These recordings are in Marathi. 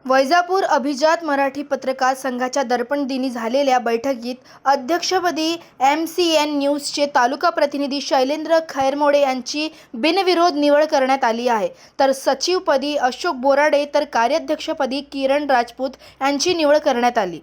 वैजापूर अभिजात मराठी पत्रकार संघाच्या दर्पण दिनी झालेल्या बैठकीत अध्यक्षपदी MCN न्यूजचे तालुका प्रतिनिधी शैलेंद्र खैरमोडे यांची बिनविरोध निवड करण्यात आली आहे, तर सचिवपदी अशोक बोराडे तर कार्याध्यक्षपदी किरण राजपूत यांची निवड करण्यात आली।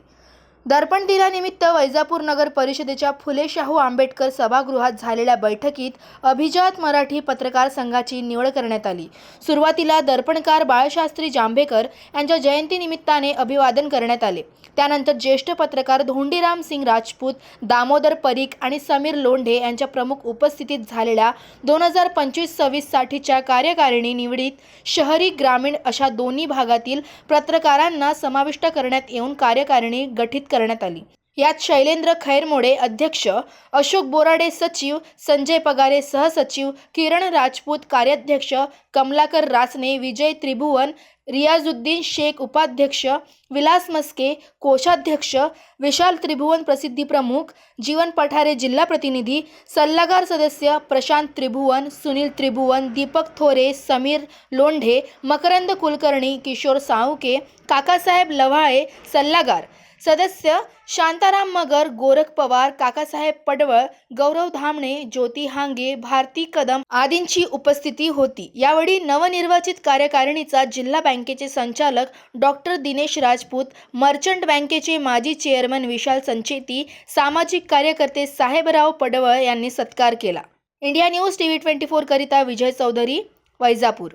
दर्पण दिनानिमित्त वैजापूर नगर परिषदेच्या फुले शाहू आंबेडकर सभागृहात झालेल्या बैठकीत अभिजात मराठी पत्रकार संघाची निवड करण्यात आली। सुरुवातीला दर्पणकार बाळशास्त्री जांभेकर यांच्या जयंतीनिमित्ताने अभिवादन करण्यात आले। त्यानंतर ज्येष्ठ पत्रकार धोंडीराम सिंग राजपूत, दामोदर परीख आणि समीर लोंढे यांच्या प्रमुख उपस्थितीत झालेल्या 2025-26 साठीच्या कार्यकारिणी निवडीत शहरी ग्रामीण अशा दोन्ही भागातील पत्रकारांना समाविष्ट करण्यात येऊन कार्यकारिणी गठीत करण्यात आली। यात शैलेंद्र खैरमोडे अध्यक्ष, अशोक बोराडे सचिव, संजय पगारे सहसचिव, किरण राजपूत कार्याध्यक्ष, कमलाकर रासने, विजय त्रिभुवन, रियाजुद्दीन शेख उपाध्यक्ष, विलास मस्के कोषाध्यक्ष, विशाल त्रिभुवन प्रसिद्धी प्रमुख, जीवन पठारे जिल्हा प्रतिनिधी, सल्लागार सदस्य प्रशांत त्रिभुवन, सुनील त्रिभुवन, दीपक थोरे, समीर लोंढे, मकरंद कुलकर्णी, किशोर साळुंखे, काकासाहेब लव्हाळे सल्लागार सदस्य, शांताराम मगर, गोरख पवार, काकासाहेब पडवळ, गौरव धामणे, ज्योती हांगे, भारती कदम आदींची उपस्थिती होती। यावेळी नवनिर्वाचित कार्यकारिणीचा जिल्हा बँकेचे संचालक डॉक्टर दिनेश राजपूत, मर्चंट बँकेचे माजी चेअरमन विशाल संचेती, सामाजिक कार्यकर्ते साहेबराव पडवळ यांनी सत्कार केला। इंडिया न्यूज TV 24 करिता विजय चौधरी, वैजापूर।